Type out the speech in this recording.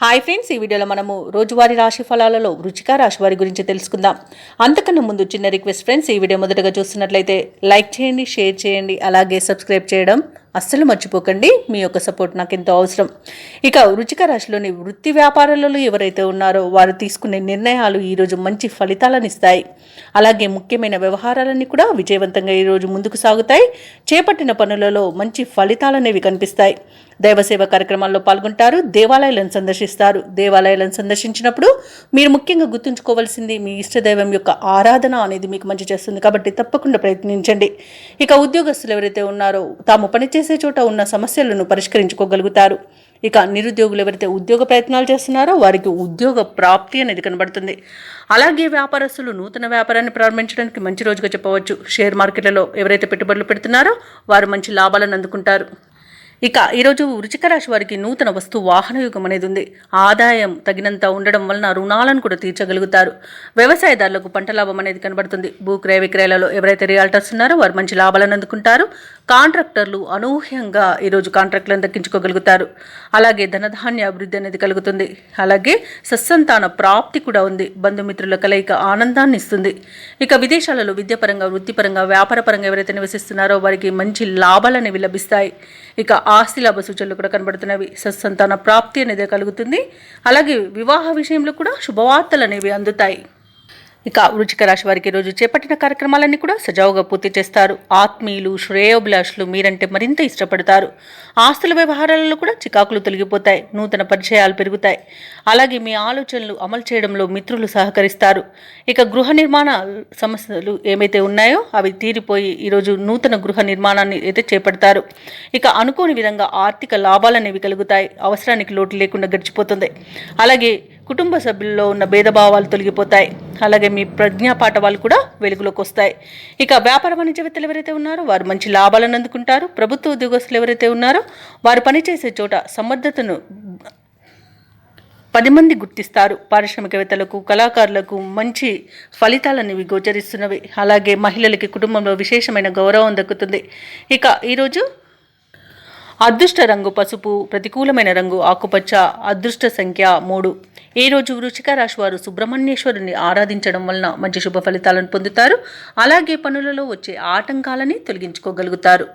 Hi friends, ఈ వీడియోలో మనము రోజువారీ రాశి ఫలాలలో వృచ్చిక రాశి వారి గురించి తెలుసుకుందాం. అంతకన్నా ముందు చిన్న రిక్వెస్ట్ ఫ్రెండ్స్, ఈ వీడియో మొదటగా చూస్తున్నట్లయితే లైక్ చేయండి, షేర్ చేయండి, అలాగే సబ్స్క్రైబ్ చేయడం అస్సలు మర్చిపోకండి. మీ యొక్క సపోర్ట్ నాకు ఎంతో అవసరం. ఇక వృచ్చిక రాశిలోని వృత్తి వ్యాపారాలలో ఎవరైతే ఉన్నారో వారు తీసుకునే నిర్ణయాలు ఈరోజు మంచి ఫలితాలను ఇస్తాయి. అలాగే ముఖ్యమైన వ్యవహారాలన్నీ కూడా విజయవంతంగా ఈరోజు ముందుకు సాగుతాయి. చేపట్టిన పనులలో మంచి ఫలితాలనేవి కనిపిస్తాయి. దైవసేవ కార్యక్రమాల్లో పాల్గొంటారు. దేవాలయాలను సందర్శిస్తారు. దేవాలయాలను సందర్శించినప్పుడు మీరు ముఖ్యంగా గుర్తుంచుకోవాల్సింది మీ ఇష్టదైవం యొక్క ఆరాధన అనేది మీకు మంచి చేస్తుంది. కాబట్టి తప్పకుండా ప్రయత్నించండి. ఇక ఉద్యోగస్తులు ఎవరైతే ఉన్నారో తాము పనిచేసే చోట ఉన్న సమస్యలను పరిష్కరించుకోగలుగుతారు. ఇక నిరుద్యోగులు ఎవరైతే ఉద్యోగ ప్రయత్నాలు చేస్తున్నారో వారికి ఉద్యోగ ప్రాప్తి అనేది కనబడుతుంది. అలాగే వ్యాపారస్తులు నూతన వ్యాపారాన్ని ప్రారంభించడానికి మంచి రోజుగా చెప్పవచ్చు. షేర్ మార్కెట్లలో ఎవరైతే పెట్టుబడులు పెడుతున్నారో వారు మంచి లాభాలను అందుకుంటారు. ఇక ఈరోజు వృచ్చిక రాశి వారికి నూతన వస్తు వాహన యుగం అనేది ఉంది. ఆదాయం తగినంత ఉండడం వలన రుణాలను కూడా తీర్చగలుగుతారు. వ్యవసాయదారులకు పంట లాభం అనేది కనబడుతుంది. భూక్రయ విక్రయాలలో ఎవరైతే రియాల్టర్స్ ఉన్నారో వారు మంచి లాభాలను అందుకుంటారు. కాంట్రాక్టర్లు అనూహ్యంగా ఈరోజు కాంట్రాక్టులను దక్కించుకోగలుగుతారు. అలాగే ధనధాన్య అభివృద్ధి అనేది కలుగుతుంది. అలాగే సత్సంతాన ప్రాప్తి కూడా ఉంది. బంధుమిత్రుల కలయిక ఆనందాన్ని ఇస్తుంది. ఇక విదేశాలలో విద్యాపరంగా, వృత్తిపరంగా, వ్యాపారపరంగా ఎవరైతే నివసిస్తున్నారో వారికి మంచి లాభాలు అనేవి లభిస్తాయి. ఇక ఆస్తి లాభ సూచనలు కూడా కనబడుతున్నవి. సత్సంతాన ప్రాప్తి అనేది కలుగుతుంది. అలాగే వివాహ విషయంలో కూడా శుభవార్తలు అనేవి అందుతాయి. ఇక వృచ్చిక రాశి వారికి రోజు చేపట్టిన కార్యక్రమాలన్నీ కూడా సజావుగా పూర్తి చేస్తారు. ఆత్మీయులు, శ్రేయోభిలాషులు మీరంటే మరింత ఇష్టపడతారు. ఆస్తుల వ్యవహారాలలో కూడా చికాకులు తొలగిపోతాయి. నూతన పరిచయాలు పెరుగుతాయి. అలాగే మీ ఆలోచనలు అమలు చేయడంలో మిత్రులు సహకరిస్తారు. ఇక గృహ నిర్మాణ సమస్యలు ఏమైతే ఉన్నాయో అవి తీరిపోయి ఈరోజు నూతన గృహ నిర్మాణాన్ని అయితే చేపడతారు. ఇక అనుకోని విధంగా ఆర్థిక లాభాలు అనేవి కలుగుతాయి. అవసరానికి లోటు లేకుండా గడిచిపోతుంది. అలాగే కుటుంబ సభ్యుల్లో ఉన్న భేదభావాలు తొలగిపోతాయి. అలాగే మీ ప్రజ్ఞాపాఠవాలు కూడా వెలుగులోకి వస్తాయి. ఇక వ్యాపార వాణిజ్యవేత్తలు ఎవరైతే ఉన్నారో వారు మంచి లాభాలను అందుకుంటారు. ప్రభుత్వ ఉద్యోగస్తులు ఎవరైతే ఉన్నారో వారు పనిచేసే చోట సమర్థతను 10 మంది గుర్తిస్తారు. పారిశ్రామికవేత్తలకు, కళాకారులకు మంచి ఫలితాలనేవి గోచరిస్తున్నవి. అలాగే మహిళలకి కుటుంబంలో విశేషమైన గౌరవం దక్కుతుంది. ఇక ఈరోజు అదృష్ట రంగు పసుపు, ప్రతికూలమైన రంగు ఆకుపచ్చ, అదృష్ట సంఖ్య 3. ఈ రోజు వృచ్చిక రాశి వారు సుబ్రహ్మణ్యేశ్వరుని ఆరాధించడం వలన మంచి శుభ ఫలితాలను పొందుతారు. అలాగే పనులలో వచ్చే ఆటంకాలని తొలగించుకోగలుగుతారు.